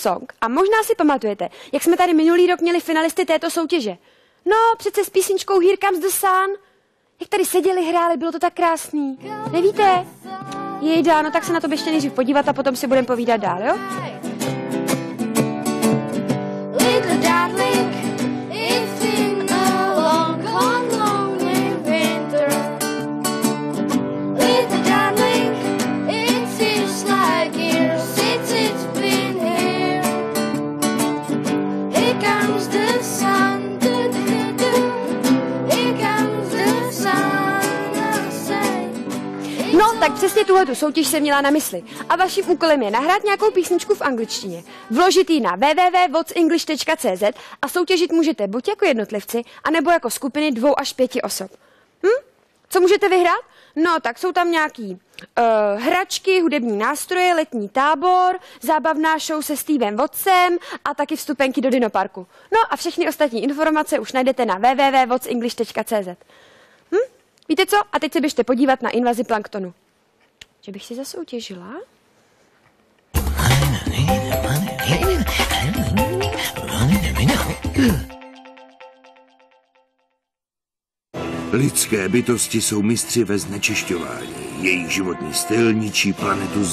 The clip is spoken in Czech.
Song a možná si pamatujete, jak jsme tady minulý rok měli finalisty této soutěže. No, přece s písničkou Here Comes the Sun. Jak tady seděli, hráli, bylo to tak krásný. Nevíte? Jejda, no tak se na to běžte nejdřív podívat a potom si budeme povídat dál, jo? No, tak přesně tuhletu soutěž jsem měla na mysli. A vaším úkolem je nahrát nějakou písničku v angličtině, vložit ji na www.whatsenglish.cz a soutěžit můžete buď jako jednotlivci, anebo jako skupiny 2 až 5 osob. Co můžete vyhrát? No, tak jsou tam nějaký hračky, hudební nástroje, letní tábor, zábavná show se Stevem Wattsem a taky vstupenky do dinoparku. No a všechny ostatní informace už najdete na www.whatsenglish.cz. Víte co? A teď se běžte podívat na invazi planktonu. Že bych si zasoutěžila? Lidské bytosti jsou mistři ve znečišťování. Jejich životní styl ničí planetu